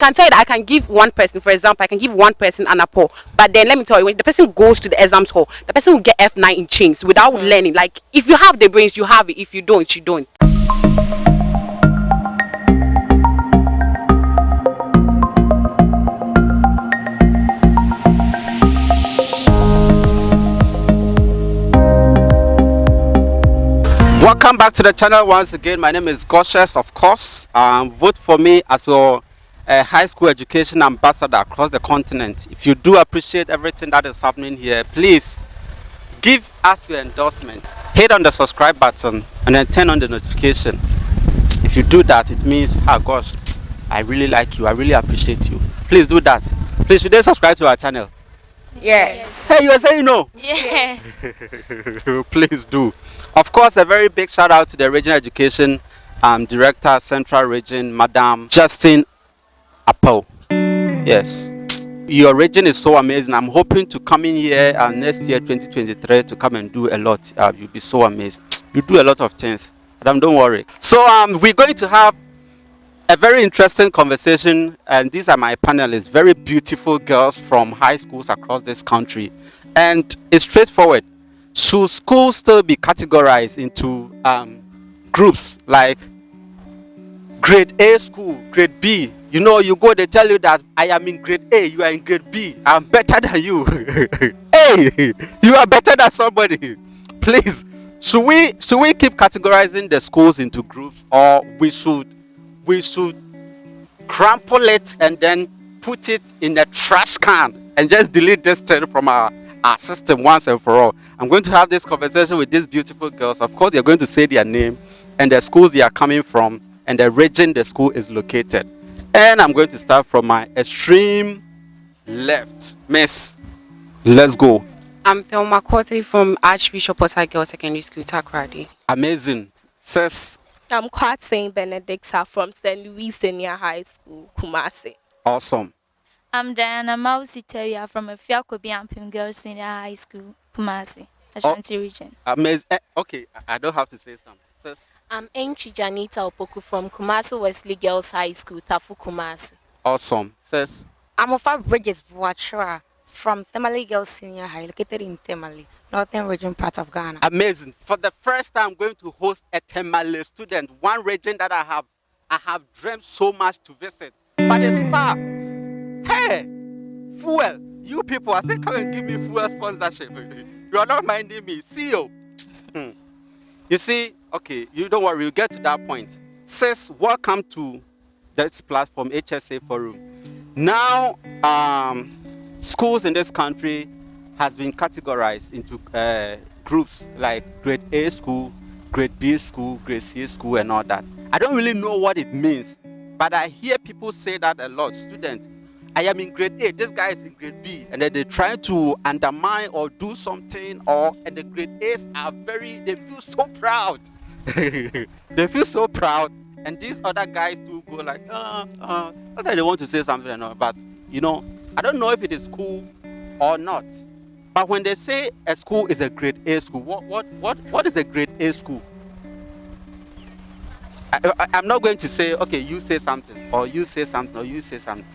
can tell you that I can give one person, for example, I can give one person an apple, but then let me tell you, when the person goes to the exams hall, the person will get F9 in chains without learning. Like, if you have the brains, you have it. If you don't, you don't. Welcome back to the channel once again. My name is Goshes, of course. Vote for me as your high school education ambassador across the continent. If you do appreciate everything that is happening here, please give us your endorsement. Hit on the subscribe button and then turn on the notification. If you do that, it means, oh gosh, I really like you. I really appreciate you. Please do that. Please, should they subscribe to our channel? Yes. Hey, you are saying no? Yes. Please do. Of course, a very big shout out to the Regional Education Director, Central Region, Madam Justin Apple. Yes. Your region is so amazing. I'm hoping to come in here next year, 2023, to come and do a lot. You'll be so amazed. You do a lot of things. Madam, don't worry. So we're going to have a very interesting conversation, and these are my panelists, very beautiful girls from high schools across this country. And it's straightforward. Should schools still be categorized into groups like grade A school, grade B? You know, you go, they tell you that I am in grade A, you are in grade B. I'm better than you. Hey, you are better than somebody. Please, should we keep categorizing the schools into groups, or we should crumple it and then put it in a trash can and just delete this thing from our system once and for all? I'm going to have this conversation with these beautiful girls. Of course, they're going to say their name and the schools they are coming from and the region the school is located. And I'm going to start from my extreme left. Miss, let's go. I'm Thelma Korte from Archbishop Potter Girls Secondary School, Takoradi. Amazing. Sis. I'm Kwateng Benedicta from St. Louis Senior High School, Kumasi. Awesome. I'm Diana Mausiteria from Efiakobi Ampim Girls Senior High School, Kumasi, Ashanti region. Amazing. Okay, I don't have to say something. Sis. I'm Enchi Janita Opoku from Kumasi Wesley Girls High School, Tafu Kumasi. Awesome. Sis. I'm Ofa Bridges Buachura from Temale Girls Senior High, located in Temale, Northern Region part of Ghana. Amazing. For the first time, I'm going to host a Temale student, one region that I have dreamt so much to visit, but it's far. Hey, fuel. You people, I say come and give me fuel sponsorship. You are not minding me. See you. You see, okay, you don't worry, we'll get to that point. Sis, welcome to this platform, HSA Forum. Now, schools in this country has been categorized into groups like grade A school, grade B school, grade C school, and all that. I don't really know what it means, but I hear people say that a lot. Students, I am in grade A, this guy is in grade B, and then they try to undermine or do something, and the grade A's are they feel so proud. They feel so proud, and these other guys too go like, not that they want to say something or not, but you know, I don't know if it is cool or not. But when they say a school is a grade A school, what is a grade A school? I'm not going to say, okay, you say something, or you say something, or you say something.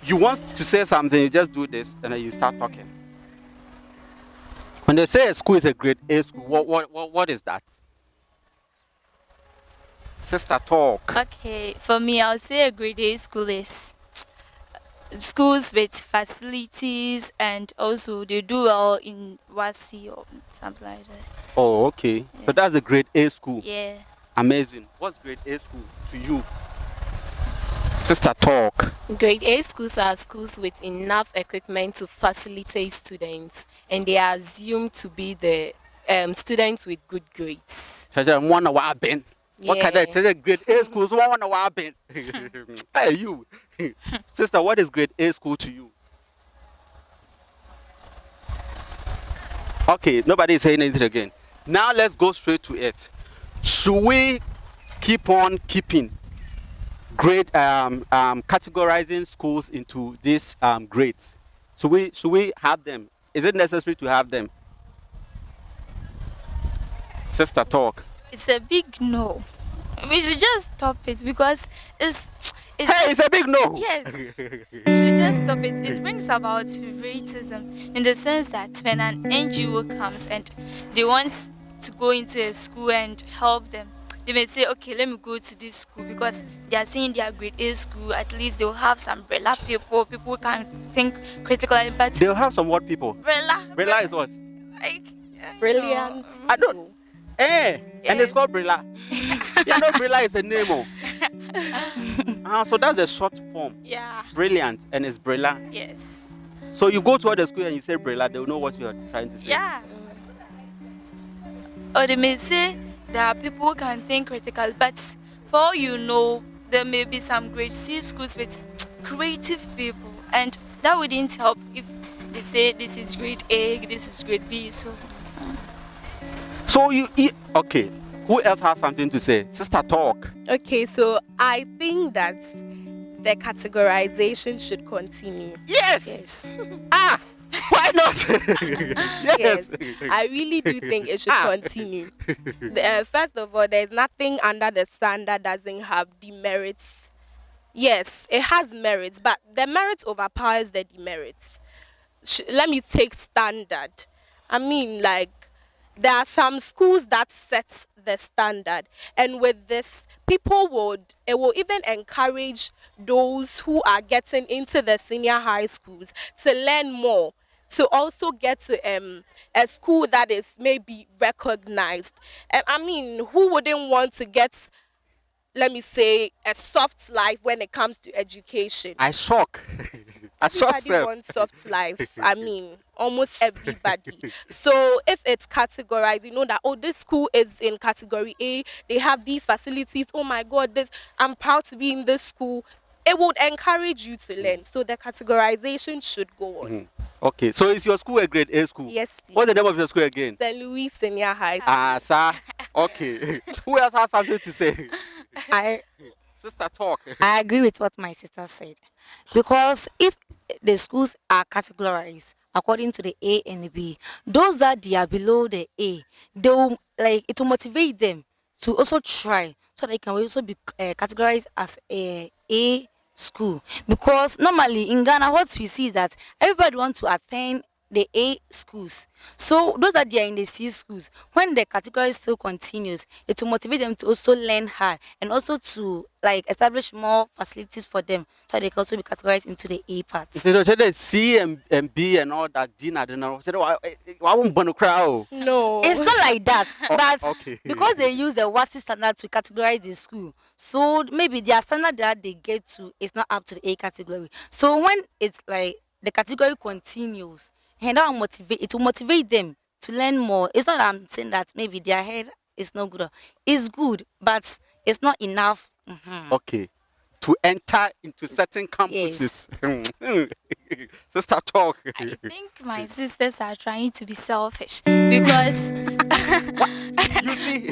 You want to say something, you just do this, and then you start talking. When they say a school is a grade A school, what is that? Sister, talk. Okay, for me, I'll say a grade A school is schools with facilities, and also they do well in WASI or something like that. Oh, okay. Yeah. So that's a grade A school. Yeah. Amazing. What's grade A school to you? Sister, talk. Grade A schools are schools with enough equipment to facilitate students, and they are assumed to be the students with good grades. What kind of grade A schools? Hey, you. Sister, what is grade A school to you? Okay, nobody is saying anything again. Now let's go straight to it. Should we keep on keeping grade categorizing schools into these grades? Should we have them? Is it necessary to have them? Sister, talk. It's a big no. We should just stop it because It Hey, it's a big no. Yes, you should just stop it. It brings about favoritism in the sense that when an NGO comes and they want to go into a school and help them, they may say, okay, let me go to this school because they are saying they are grade A school. At least they'll have some umbrella people. People can think critically, but They'll have some what people? umbrella, Brilla is what? like Brilliant. I don't. And it's Yes. called Brilla. Yeah, no, Brilla is a name. So that's a short form. Yeah. Brilliant, and it's Brilla. Yes. So you go to other school and you say Brilla, they'll know what you're trying to say. Yeah. Or they may say there are people who can think critical, but for all you know, there may be some grade C schools with creative people, and that wouldn't help if they say this is grade A, this is grade B. So okay. Who else has something to say? Sister, talk. Okay, so I think that the categorization should continue. Yes. Why not? Yes. I really do think it should continue. First of all, there's nothing under the sun that doesn't have demerits. Yes, it has merits, but the merits overpowers the demerits. Let me take standard. I mean, like, there are some schools that set the standard, and with this, it will even encourage those who are getting into the senior high schools to learn more, to also get to a school that is maybe recognized. I mean, who wouldn't want to get, let me say, a soft life when it comes to education? I shock. I shock Everybody self. wants soft life. I mean, almost everybody. So if it's categorized, you know that, oh, this school is in category A, they have these facilities. Oh my God, I'm proud to be in this school. It would encourage you to learn. So the categorization should go on. Okay, so is your school a grade A school? Yes, please. What's the name of your school again? St. Louis Senior High School. Sir. Okay. Who else has something to say? I Sister, talk. I agree with what my sister said, because if the schools are categorized according to the A and the B, those that they are below the A, they will, like, it will motivate them to also try, so they can also be categorized as a school. Because normally in Ghana, what we see is that everybody wants to attend the A schools. So those that they are in the C schools, when the category still continues, it will motivate them to also learn hard and also to, like, establish more facilities for them, so they can also be categorized into the A part. So the C and B and all that, Dina, I don't know. I won't burn a crowd. No. It's not like that, but okay. because they use the WASI standard to categorize the school, so maybe their standard that they get to is not up to the A category. So when it's like the category continues, and that will motivate them to learn more. It's not that I'm saying that maybe their head is not good. It's good, but it's not enough. Okay. To enter into certain campuses. Sister, talk. I think my sisters are trying to be selfish because You see?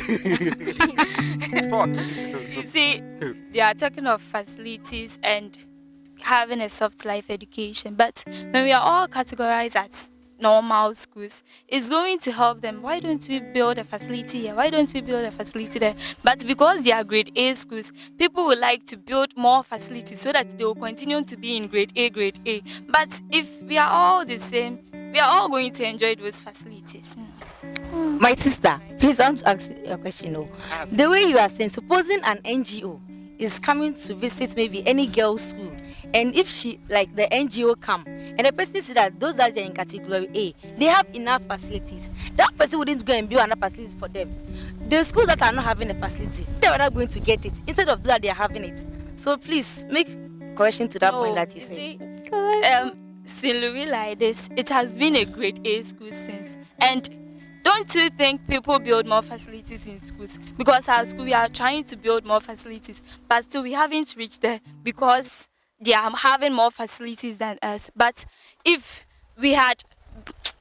Talk. you see, they are talking of facilities and having a soft life education, but when we are all categorized as normal schools, it's going to help them. Why don't we build a facility here? Why don't we build a facility there? But because they are grade A schools, people would like to build more facilities so that they will continue to be in grade A, grade A. But if we are all the same, we are all going to enjoy those facilities. My sister, please, I want to ask you a question. The way you are saying, supposing an NGO is coming to visit maybe any girl's school, and if she, like, the NGO come and the person see that those that are in category A, they have enough facilities, that person wouldn't go and build another facility for them. The schools that are not having a facility, they are not going to get it instead of that they are having it. So please make correction to that point that you say. St. Louis like this, it has been a grade A school since. And don't you think people build more facilities in schools? Because our school, we are trying to build more facilities, but still we haven't reached there because they are having more facilities than us. But if we had,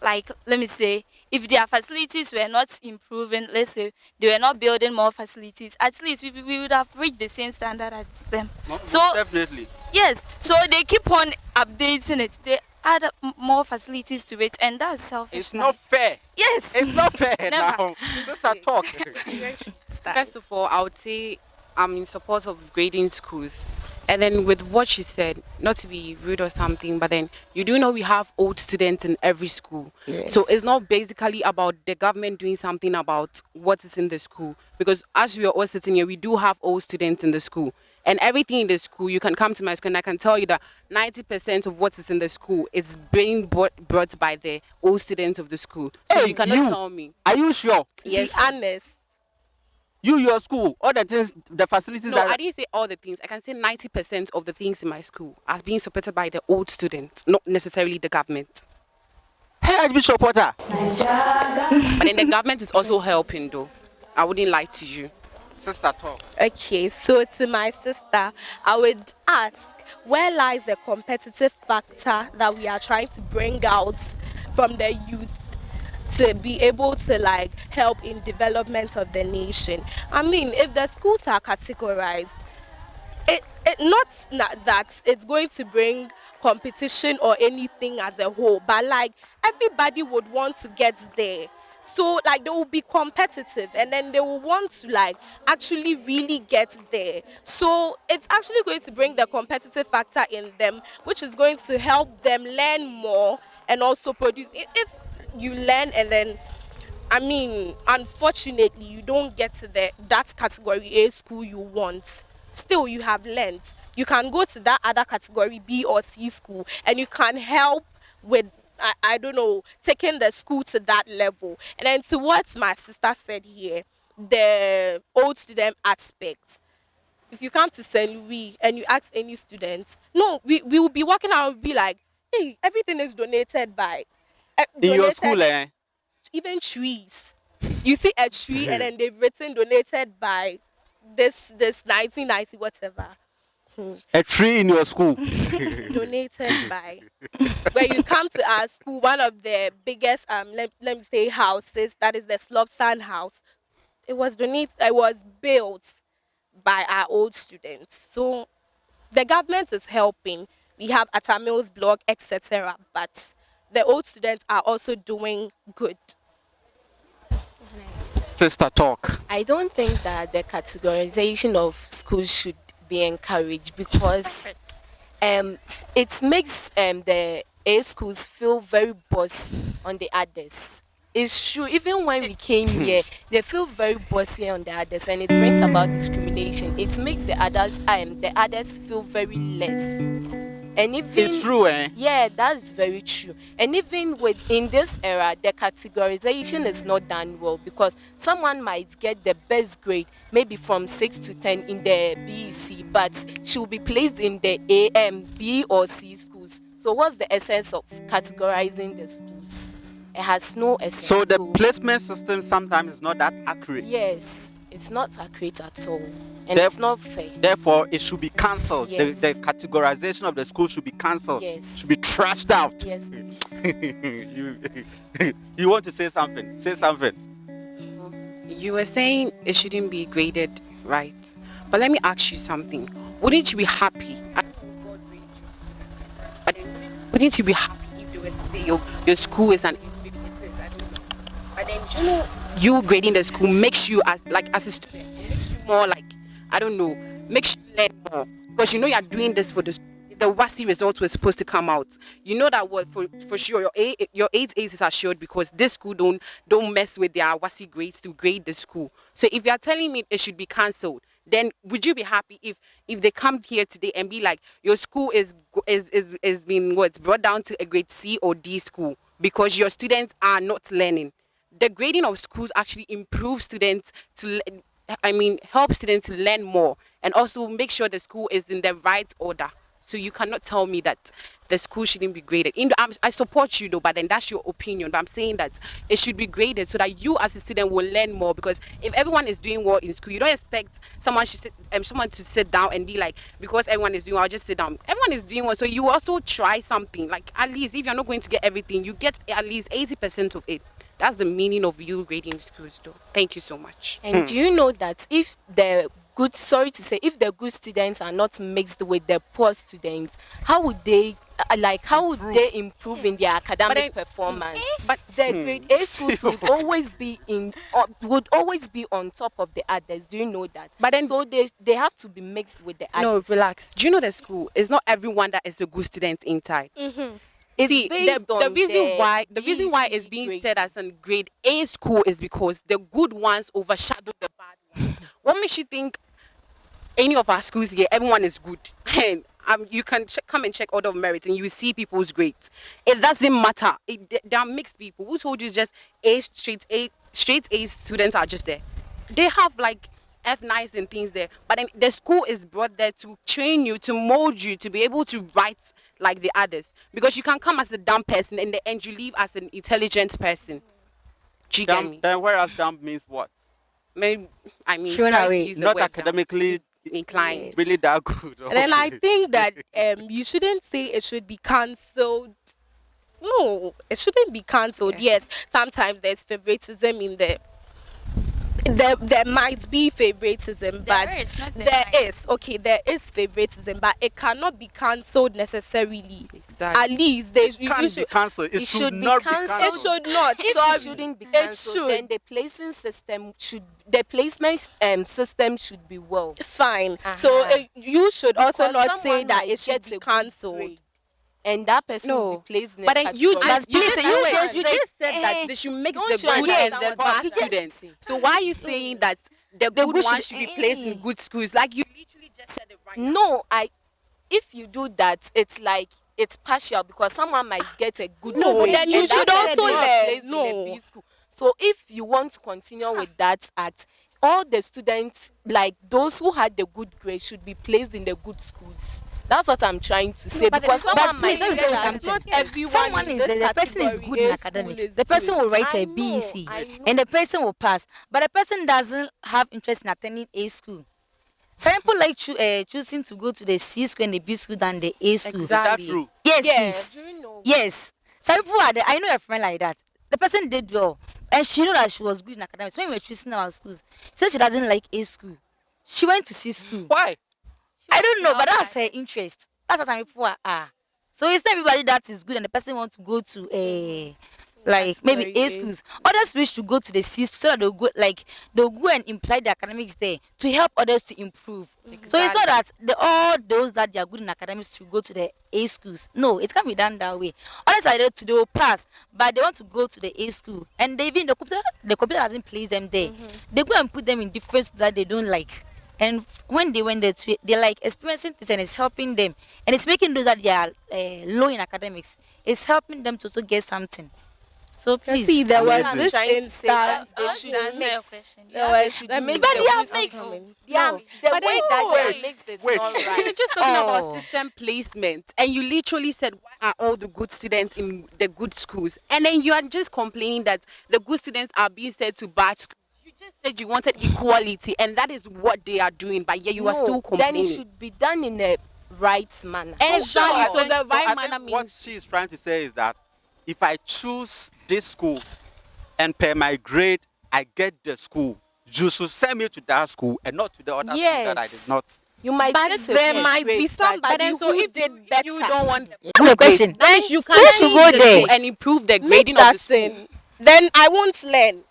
like, let me say, if their facilities were not improving, let's say they were not building more facilities, at least we would have reached the same standard as them. So definitely. yes, so they keep on updating it. They add more facilities to it, and that's selfish. It's not fair. Yes. It's not fair Never. now. Sister, talk. First of all, I would say I'm in support of grading schools. And then with what she said, not to be rude or something, but then you do know we have old students in every school. Yes. So it's not basically about the government doing something about what is in the school. Because as we are all sitting here, we do have old students in the school. And everything in the school, you can come to my school and I can tell you that 90% of what is in the school is being brought by the old students of the school. So Hey, you cannot tell me. Are you sure? Yes. Be honest. Your school, all the things, the facilities No, that I didn't say all the things. I can say 90% of the things in my school are being supported by the old students, not necessarily the government. Hey, Archbishop Potter. But then the government is also helping, though. I wouldn't lie to you. Sister talk. Okay, so to my sister, I would ask, where lies the competitive factor that we are trying to bring out from the youth to be able to like help in development of the nation? I mean, if the schools are categorized, it not that it's going to bring competition or anything as a whole, but like everybody would want to get there. So like they will be competitive and then they will want to like actually really get there. So it's actually going to bring the competitive factor in them, which is going to help them learn more and also produce. If you learn and then, I mean, unfortunately, you don't get to that category A school you want. Still, you have learned. You can go to that other category B or C school, and you can help with, I don't know, taking the school to that level. And then to what my sister said here, the old student aspect. If you come to St. Louis and you ask any student, no, we will be walking out and be like, hey, everything is donated by. In your school, Even trees. You see a tree and then they've written donated by this 1990 whatever. a tree in your school. Donated by. When you come to our school, one of the biggest let me say houses, that is the Slopsan house. It was built by our old students. So the government is helping. We have Atamil's blog, etc. But the old students are also doing good. Sister talk. I don't think that the categorization of schools should be encouraged because it makes the A schools feel very bossy on the others. It's true, even when we came here, they feel very bossy on the others and it brings about discrimination. It makes the others feel very less. And even It's true, eh? yeah, that's very true. And even in this era, the categorization is not done well because someone might get the best grade, maybe from 6 to 10 in the BEC, but she will be placed in the B or C schools. So what's the essence of categorizing the schools? It has no essence. So the placement system sometimes is not that accurate. Yes, it's not accurate at all. And it's not fair. Therefore, it should be cancelled. Yes. The categorization of the school should be cancelled. Yes. Should be trashed out. Yes. You want to say something? Say something. You were saying it shouldn't be graded, right? But let me ask you something. Wouldn't you be happy? But then wouldn't you be happy if they were to say your school is an maybe it is, I don't know. But then you know you grading the school makes you as a student, it makes you more like, I don't know, makes you learn more. Because you know you're doing this for the WASI results were supposed to come out. You know that what for sure your 8 A's is assured because this school don't mess with their WASI grades to grade the school. So if you're telling me it should be cancelled, then would you be happy if they come here today and be like your school is being brought down to a grade C or D school because your students are not learning? The grading of schools actually improves students help students to learn more and also make sure the school is in the right order. So you cannot tell me that the school shouldn't be graded. I support you though, but then that's your opinion. But I'm saying that it should be graded so that you as a student will learn more. Because if everyone is doing well in school, you don't expect someone to sit down and be like, because everyone is doing well, I'll just sit down. Everyone is doing well, so you also try something. Like at least if you're not going to get everything, you get at least 80% of it. That's the meaning of you grading schools though. Thank you so much. And do you know that if the good, sorry to say, if the good students are not mixed with the poor students, how would they how would they improve in their academic performance? But the grade A schools would always be on top of the others. Do you know that? But then, so they have to be mixed with the no, others. relax. Do you know the school? It's not everyone that is a good student inside. It's See, based the on reason why it's being grade. said as a grade A school is because the good ones overshadow the bad ones. What makes you think any of our schools here, everyone is good? And you can come and check order of merit and you see people's grades. It doesn't matter. There are mixed people. Who told you just straight A students are just there? They have like F9s and things there. But then the school is brought there to train you, to mold you, to be able to write like the others. Because you can come as a dumb person and in the end you leave as an intelligent person. Do you get me? Then whereas dumb means what? I mean, Thrown sorry to away. use the Not word dumb. academically Inclined. really that good. And then I Okay. think that you shouldn't say it should be cancelled. No, it shouldn't be cancelled. Yeah. Yes, sometimes there's favoritism in there. There might be favoritism, but There is, not there is favoritism, but it cannot be cancelled necessarily. Exactly. At least It you can't be should. cancelled. It It should should be not be cancelled. It cancelled. should not. If Sorry. it shouldn't be It cancelled, then should. the placing system the placement system should be well. Fine. So you should also Because not say someone that might it should get be a good cancelled. grade, and that person will No. be placed in But a then you category. just, you please, just, you wait, just you said- just said that they should mix Don't the you good and understand the what bad I'm students. saying? So why are you saying that the good good ones should- should be placed in good schools? Like you literally just said it right now. No, if you do that, it's like it's partial because someone might get a good No, grade then you and should that also person will be learn. placed in a No. B school. So if you want to continue with that all the students, like those who had the good grade, should be placed in the good schools. That's what I'm trying to say. but because then- someone But please, might let me get tell you that something. Not everyone Someone in is this the person is category good in A academics. school is The person good. will write I a know, BC, I know. and the person will pass. But the person doesn't have interest in attending A school. Some people like choosing to go to the C school and the B school than the A school. Is that Exactly. true? Yes, Yes. please. Do you know? Yes. Some people are there. I know a friend like that. The person did well, and she knew that she was good in academics. When we were choosing our schools, she said she doesn't like A school. She went to C school. Why? I don't know, but that's her interest. That's what some people are. So it's not everybody that is good, and the person wants to go to like maybe very A A schools. Others wish to go to the C schools so that they'll go and imply the academics there to help others to improve. So it's not that all those that they are good in academics to go to the A schools. No, it can't be done that way. Others are there to they will pass, but they want to go to the A school, and they even the computer doesn't place them there. They go and put them in different schools that they don't like. And when they went there, they're like experiencing this, and it's helping them, and it's making those that they are low in academics. It's helping them to also get something. So please, See, there was Amazing. this Trying to say that instance. they I should want to answer your mix. question. There was should let me mix say the what good I'm schools. coming. Yeah, No. the But way then- that they are wait, mixed is wait. not You're right. just talking Oh. about system placement, and you literally said, why are all the good students in the good schools? And then you are just complaining that the good students are being sent to bad schools. You just said you wanted equality, and that is what they are doing, but yeah, you are No, still then complaining. it should be done in a right manner. Exactly. So I So think- the so right I manner think what means she is trying to say is that if I choose this school and per my grade I get the school, you should send me to that school and not to the other school that I did Yes. not. You might But get a there good might grade, be but somebody then so who if did better. you don't want That's the question. then you can who should go the there? school and improve the Mix grading of that the school. in. Then I won't learn.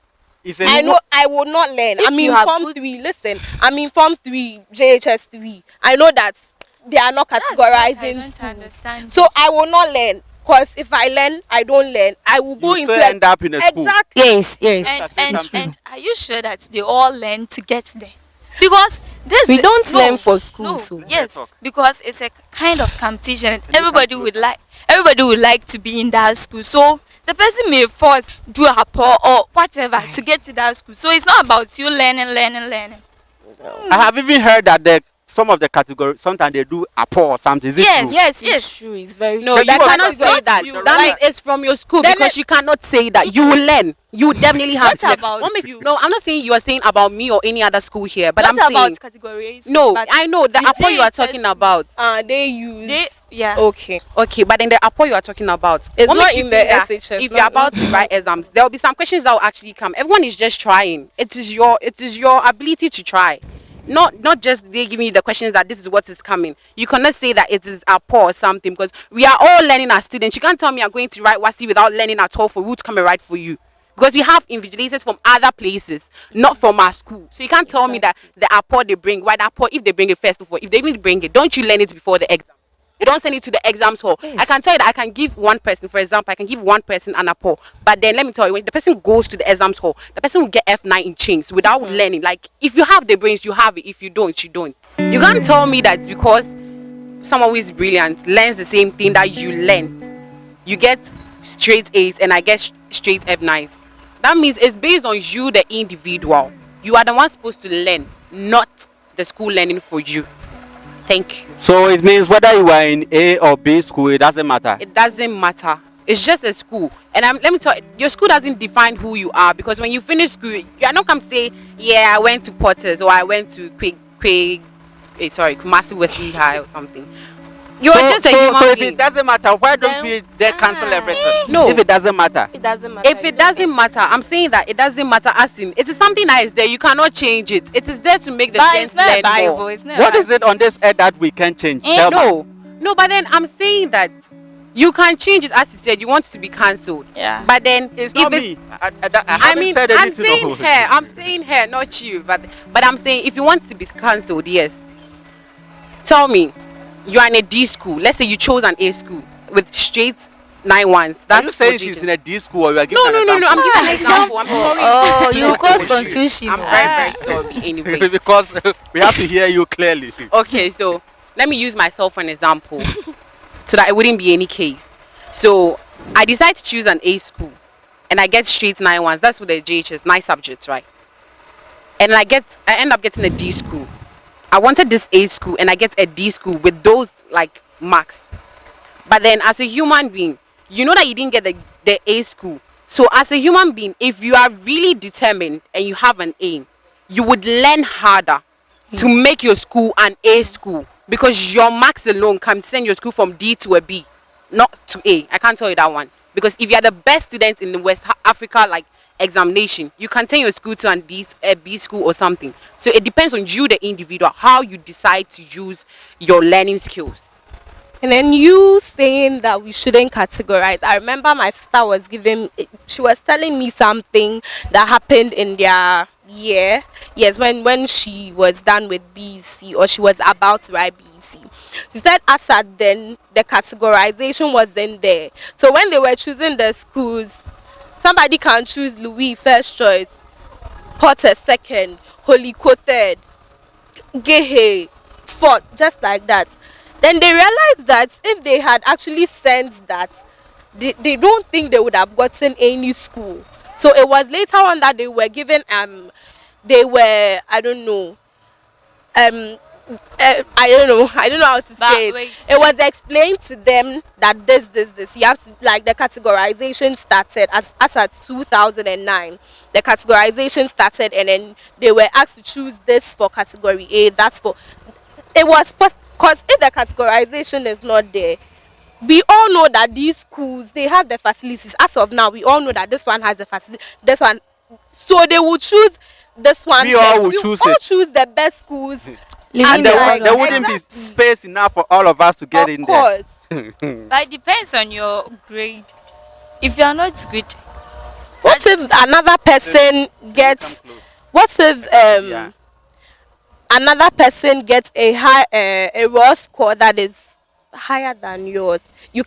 It's a I know I will not learn. If I mean, you have Form good- 3. Listen, I mean, Form 3, JHS 3. I know that they are not That's what I categorizing don't schools. understand. So I will not learn. Because if I learn, I don't learn. I will go You into still end up in a school. Exactly. Yes, yes. and That's it, and, something. and are you sure that they all learn to get there? Because this We don't no, learn for school, no, so. yes, Talk. because it's a kind of competition, and Can you everybody come would closer? like to be in that school. So the person may force do a poor or whatever to get to that school. So it's not about you learning. I have even heard that some of the categories sometimes they do a poor or something. Is it Yes, true? Yes, Yes. it's true. It's very No, So you you are cannot not say going that. to That learn. means it's from your school Then because you cannot say that. You will learn. You definitely have What to. learn. about What makes- you? No, I'm not saying you are saying about me or any other school here, but Not I'm about saying category A no. but I know the the apple you are JHS talking about. They use. yeah. Okay. Okay, but then the apple you are talking about. It's what not makes you in the think that SHS, If not- you're about to write exams, there will be some questions that will actually come. Everyone is just trying. It is your ability to try. Not just they give me the questions that this is what is coming. You cannot say that it is a poor or something, because we are all learning as students. You can't tell me I'm going to write WASI without learning at all for who to come and write for you. Because we have invigilators from other places, not from our school. So you can't tell me that the apport they bring, why the apport, if they bring it first of all, if they even bring it, don't you learn it before the exam? You don't send it to the exams hall. Yes. I can tell you that I can give one person, for example, I can give one person an apport. But then let me tell you, when the person goes to the exams hall, the person will get F9 in chains without learning. Like, if you have the brains, you have it. If you don't, you don't. You can't tell me that because someone who is brilliant learns the same thing that you learned, you get straight A's and I get straight F9s. That means it's based on you, the individual. You are the one supposed to learn, not the school learning for you. Thank you. So it means whether you are in A or B school, it doesn't matter. It doesn't matter. It's just a school. And let me tell you, your school doesn't define who you are, because when you finish school, you are not come to say, yeah, I went to Potters or I went to Kumasi Wesley High or something. You're just a human so if being. it doesn't matter, why don't we cancel everything? No. If it doesn't matter. It doesn't matter. If it doesn't matter, I'm saying that it doesn't matter. As in, it is something that is there. You cannot change it. It is there to make the students learn more. What is it on this earth that we can change? No, but then I'm saying that you can change it. As you said, you want it to be cancelled. Yeah. But then It's not me. I haven't said I'm anything. saying her. I'm saying her, not you. But I'm saying if you want it to be cancelled, yes. Tell me, you are in a D school. Let's say you chose an A school with straight 9-1s. Are you saying she's in a D school or you are giving No. I'm giving an example. I'm sorry. Oh, you cause confusion. I'm very sorry. Anyway, because we have to hear you clearly. okay, so let me use myself for an example, so that it wouldn't be any case. So I decide to choose an A school, and I get straight 9-1s. That's what the JHS, 9 subjects, right? And I end up getting a D school. I wanted this A school and I get a D school with those like marks. But then as a human being, you know that you didn't get the A school. So as a human being, if you are really determined and you have an aim, you would learn harder to make your school an A school, because your marks alone can send your school from D to a B, not to A. I can't tell you that one. Because if you are the best student in the West Africa, like examination, you can take your school to a B school or something. So it depends on you, the individual, how you decide to use your learning skills. And then you saying that we shouldn't categorize. I remember my sister she was telling me something that happened in their year. Yes, when she was done with BEC, or she was about to write BEC. She said as at then the categorization wasn't there. So when they were choosing the schools, somebody can choose Louis first choice, Potter second, Holiko third, Gehe fourth, just like that. Then they realized that if they had actually sensed that, they don't think they would have gotten any school. So it was later on that they were given I don't know how to say it. It was explained to them that this you have to, like, the categorization started as at 2009. The categorization started, and then they were asked to choose this for category A, that's for it was because if the categorization is not there, we all know that these schools, they have the facilities. As of now, we all know that this one has the facility, this one, so they will choose this one. We all will choose all it. choose the best schools. And there wouldn't be space enough for all of us to get in there. Of course. But it depends on your grade. If you are not good, What if another person gets? What if Yeah. another person gets a raw score that is higher than yours? I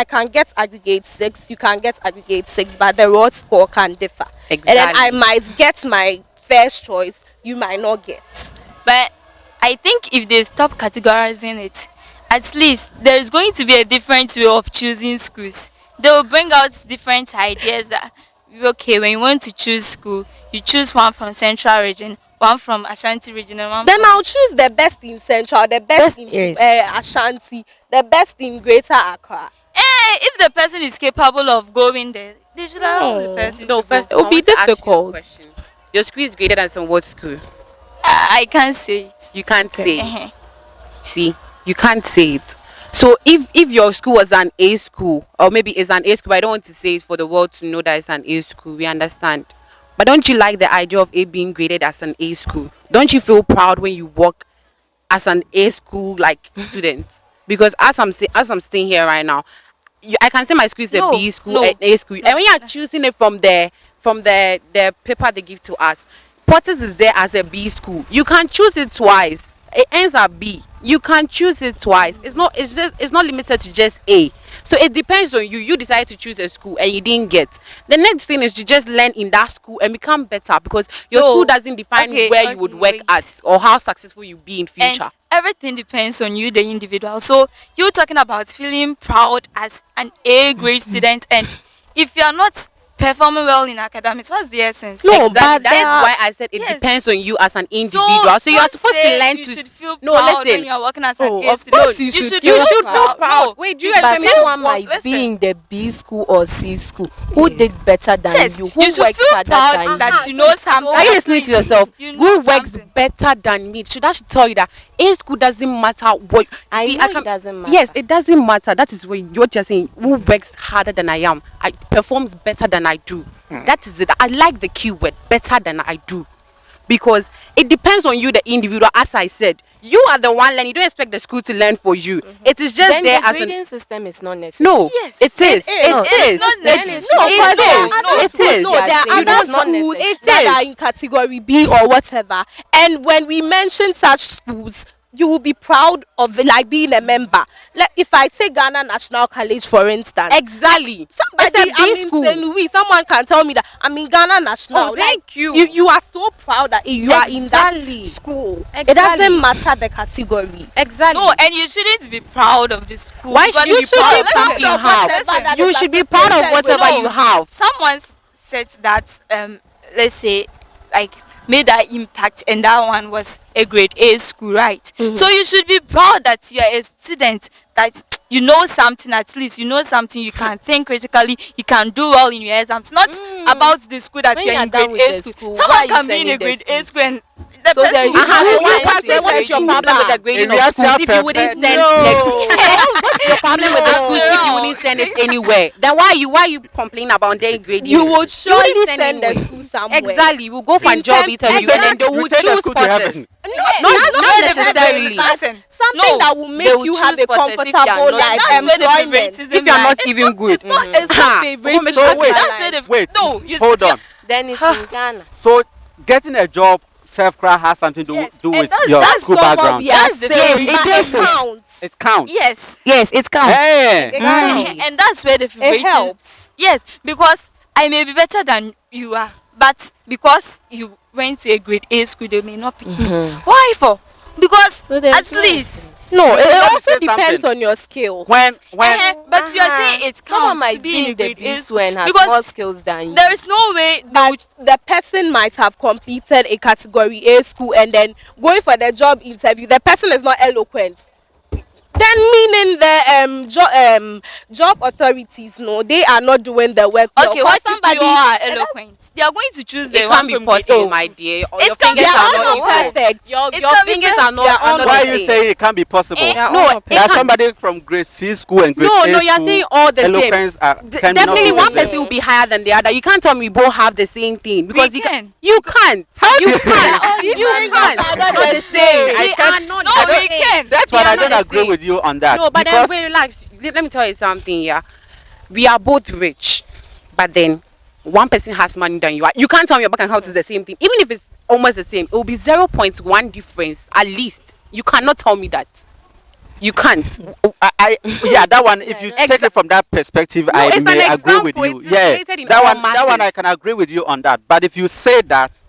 can get aggregate 6, you can get aggregate 6, but the raw score can differ. Exactly. And then I might get my first choice, you might not get. but I think if they stop categorizing it, at least there is going to be a different way of choosing schools. They will bring out different ideas that, okay, when you want to choose school, you choose one from Central Region, one from Ashanti Region, and one Then from... I'll choose the best in Central, the best in Ashanti, the best in Greater Accra. If the person is capable of going there, they should allow the person No, to first It will be difficult. Your school is greater than some what school? go. I can't say it. You can't say. Uh-huh. See, you can't say it. So if your school was an A school, or maybe it's an A school, but I don't want to say it for the world to know that it's an A school, we understand. But don't you like the idea of A being graded as an A school? Don't you feel proud when you work as an A school like student? Because as I'm staying here right now, I can say my school is the No, B school no. and A school. And when you're choosing it from the paper they give to us, Portis is there as a B school. You can choose it twice. It ends at B. You can choose it twice. It's not limited to just A. So it depends on you. You decide to choose a school and you didn't get. The next thing is to just learn in that school and become better, because your No. school doesn't define where you would Okay, work wait. at or how successful you be in future. And everything depends on you, the individual. So you're talking about feeling proud as an A grade student, and if you are not performing well in academics, what's the essence? No, Exactly. but that is There are- why I said it Yes. depends on you as an individual. So you are don't supposed to say learn you to should feel no, proud listen. when you are working as Oh, an A of student. course you you should should feel feel proud. proud. No. Wait, do you But expect me to someone work? might Listen. be in the B school or C school who did better than Yes, you, who you should works feel harder proud than that you. you know something. Are you listening to yourself? You know Who works something. better than me? That should tell you that A school doesn't matter what. I See, know it doesn't matter. Yes, it doesn't matter. That is what you're just saying. Who works harder than I am? I performs better than I do. That is it. I like the keyword better than I do, because it depends on you, the individual. As I said, you are the one learning. You don't expect the school to learn for you. It is just Then there the as grading an system is not necessary. no. Yes, it is. it is. It is. not necessary. No, It because is. there are No, other it schools. is. No, there are Yes, it other is not schools necessary. that It are is. in category B or whatever. And when we mention such schools, you will be proud of like being a member. Like if I take Ghana National College for instance, Exactly. somebody It's a B I'm in school. St. Louis, someone can tell me that I'm in Ghana National. Oh, thank you. You are so proud that you are in that Exactly. school. It Exactly. doesn't matter the category. Exactly. No, and you shouldn't be proud of the school. Why because should you you be should proud be of proud something you of have? whatever that You is should be proud of associated with- whatever you have. Someone said that let's say like made that impact, and that one was a grade A school, right? So you should be proud that you are a student, that you know something, at least you know something, you can think critically, you can do well in your exams. Not about the school that When you are you in are done grade with A the school. school, why Someone are you can be in a sending grade the A schools? school and the So person there is will no have way a to one say Then what is your grade problem with the In grading real of schools if you wouldn't self-perfect. send No. next what's your problem with the No. schools if you wouldn't send it anywhere? Then why you complaining about their grading? You would surely wouldn't send the anywhere. school somewhere. Exactly. We'll go for a In job terms- interview and then they will You take the choose school to Portis. heaven. Not necessarily. Listen, Something no, that will they make will you have choose a Portis if you are comfortable not- life, that's where the employment. favoritism If you are not lies. even good. It's not Ha. favoritism. So wait, That's where the wait. no, you Hold see, on. Then it's in Ghana. So getting a job self-cry has something to Yes, do and with that's- your that's school not what background. we are That's the saying, thing. but Yes, it it counts. It counts. Yes. Yes, it counts. Hey. It counts. And that's where the favoritism helps. Yes, because I may be better than you are, but because you went to a grade A school, they may not pick me. Why for? Because So there's at no least. No, it Let me also say depends something. on your skill. When But you are saying it Someone counts might to be be in in a the grade B A school and has because more skills than you. there is no way they But would the person might have completed a category A school and then going for the job interview, the person is not eloquent. Then meaning the job authorities, no, they are not doing the work. well. Okay, For what if somebody you are eloquent? They are going to choose the It one can't be from grade possible, A. my dear. Or It your can be fingers are They are not all equal. perfect. Your It can be fingers perfect. are not. They are all why the are you same. saying it can't be possible? No, There are somebody from grade C school and grade No, A no, you're school. saying all the same. Eloquence can not Definitely be one the same. person will be higher than the other. You can't tell me both have the same thing because We you can. you can't. You can't. human You beings can't. are Not not the the same. same. They are not No, the we same. can. That's They why are I not don't the agree same. with you on that. No, but then because wait, relax. Let me tell you something, yeah. We are both rich, but then one person has money than you are. You can't tell me your bank account is the same thing. Even if it's almost the same, it will be 0.1 difference at least. You cannot tell me that. You can't. yeah, that one. If you take it from that perspective, I it's an may agree with example. you. It's Yeah, related in that all one. That one, masses. I can agree with you on that. But if you say that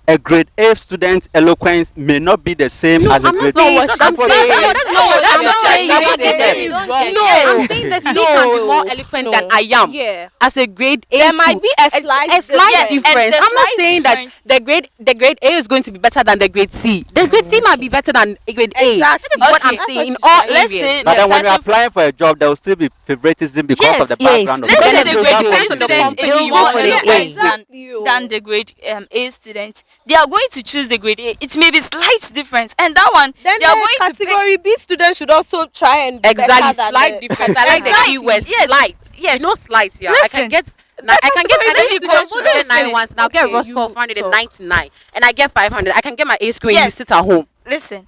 a grade A student's eloquence may not be the same as a I'm not grade saying B, what that's I'm what saying. it is. No, that's I'm not not saying saying what you're they saying said. wrong. No, I'm saying the C can be more eloquent than I am. Yeah. As a grade A There school, might be a slight a slight difference. difference. And the I'm not slight saying that the grade A is going to be better than the grade C. The grade C might be better than a grade A. Exactly. That is what Okay. I'm That's saying what in she's all saying. Let's areas. say But the then when you're person- applying for a job, there will still be favoritism because of the Yes. background of Let's say the the job. grade That's C what I'm student saying. is You more go for the eloquent A. Exactly. than the grade A student. They are going to choose the grade A. It may be slight difference, and that one Then they are the going to pick. category B students should also try and be Exactly, better than slight the- difference. I like the Exactly. keyword Yes. slight. Yes. You know slight, yeah. I can Listen. get I can get I Categorization used to get is not 409 finished. once. Now get a Okay, raw score of 499, and I get 500. I can get my A score and you Yes. sit at home. Listen,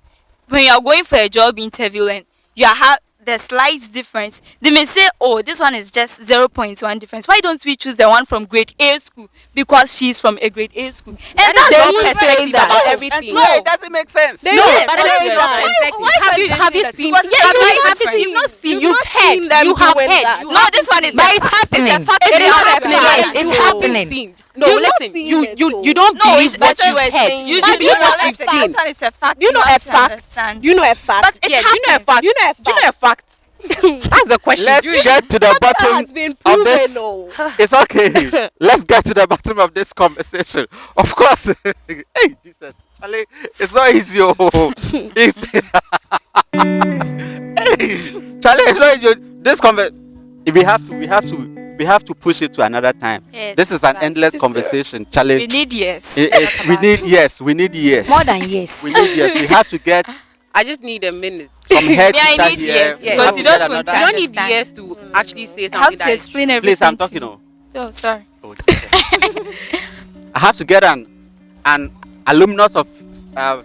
when you are going for a job interview and you are the slight difference, they may say, oh, this one is just 0.1 difference. Why don't we choose the one from grade A school because she's from a grade A school? And That that's is they your won't perspective say that. about And everything. no, it doesn't make sense. They No, Yes, but that's that is your your perspective. perspective. Have you seen? Because Have you you have seen? You've not seen. You've You've not seen heard. them You have doing heard. that. You no, have this one is But it's It's happening. a fact. It is now happening. that Yes, we it's are You happening. haven't seen. No, You've not listen. seen You it, you so- you don't No, believe it's what what you've you were heard. saying. You You should should believe know what that you've this seen. one is a fact. You know have a to fact. understand. You know a fact. But it Yeah, do you know a happens. fact? You know a Do you know a fact? That's the question. Let's get to the That bottom has been of proven. this. No. It's okay. Let's get to the bottom of this conversation. Of course. Hey, Jesus. Charlie, it's not easy. If hey, Charlie, it's not easy. This if we have to push it to another time. Yes, This is an right. endless conversation, Charlie. We need years. We need years. More than yes. We need years. We have to get I just need a minute. some head Me, I teacher need here. years, We because have you to don't get want to You another- don't need understand. years to actually say I have something to that is explain everything. Please, I'm to talking. you. Oh, Oh, sorry. oh, Jesus. I have to get an alumnus of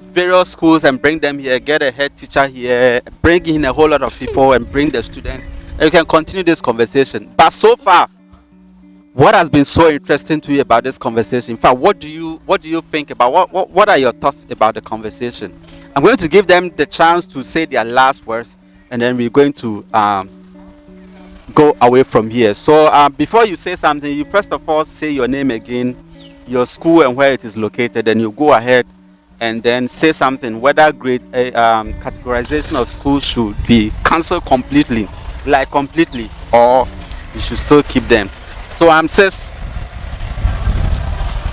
various schools and bring them here. Get a head teacher here. Bring in a whole lot of people and bring the students. And we can continue this conversation. But so far, what has been so interesting to you about this conversation? In fact, what do you think about what are your thoughts about the conversation? I'm going to give them the chance to say their last words, and then we're going to go away from here. So before you say something, you first of all say your name again, your school and where it is located, and you go ahead and then say something whether categorization of schools should be cancelled completely, or you should still keep them. So sis.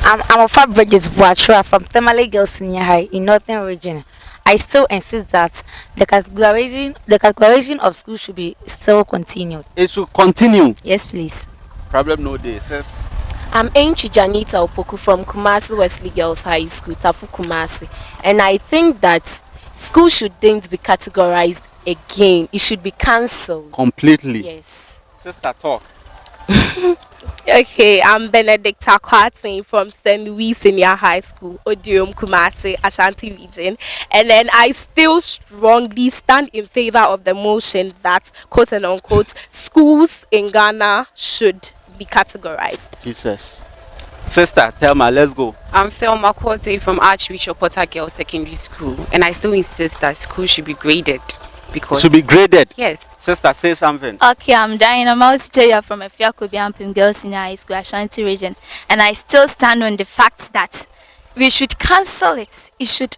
I'm a Fab Bridges Boatra from Tamale Girls Senior High in Northern Region. I still insist that the categorization of schools should be still continued. It should continue. Yes, please. Problem no day, sis. I'm Enchi Janita Opoku from Kumasi Wesley Girls High School, Tafu Kumasi. And I think that school shouldn't be categorized again. It should be cancelled. Completely. Yes. Sister, talk. Okay, I'm Benedicta Kwarteng from St. Louis Senior High School, Odium Kumasi, Ashanti region. And then I still strongly stand in favor of the motion that, quote and unquote, schools in Ghana should be categorized. Jesus. Sister, tell me, let's go. I'm Thelma Quote from Archbishop Potter Girls Secondary School, and I still insist that school should be graded because Should be graded. yes. Sister, say something. Okay, I'm Diana Mausiteya from Efiakobi Ampim Girls Senior High School, Ashanti region. And I still stand on the fact that we should cancel it. It should,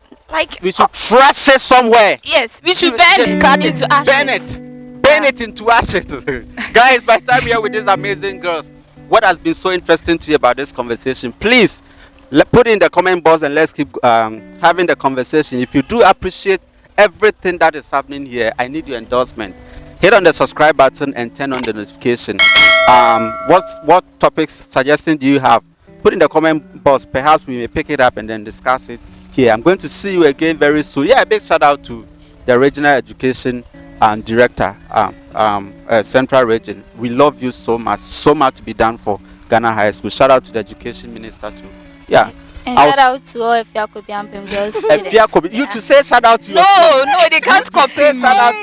We should trash it somewhere. yes, we should burn Discard it into ashes. Burn it into ashes. Guys, by the time we are with these amazing girls, what has been so interesting to you about this conversation? Please put it in the comment box and let's keep having the conversation. If you do appreciate everything that is happening here, I need your endorsement. Hit on the subscribe button and turn on the notification. What topics suggestions do you have? Put in the comment box. Perhaps we may pick it up and then discuss it here. I'm going to see you again very soon. Yeah, a big shout out to the regional education director, Central Region. We love you so much to be done for Ghana High School. Shout out to the education minister too. Yeah. And shout out to all Efiakobi Ampim Girls students. You to say shout out to your No, they can't copy say me. shout out.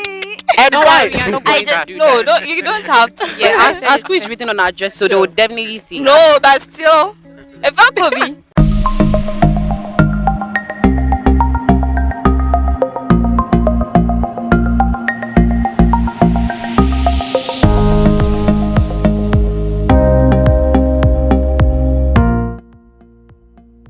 And Don't why? worry, We are not I going to just do no, that. you don't have to. Yeah, our school is written on our dress, so they will definitely see. No, but still, Efiakobi.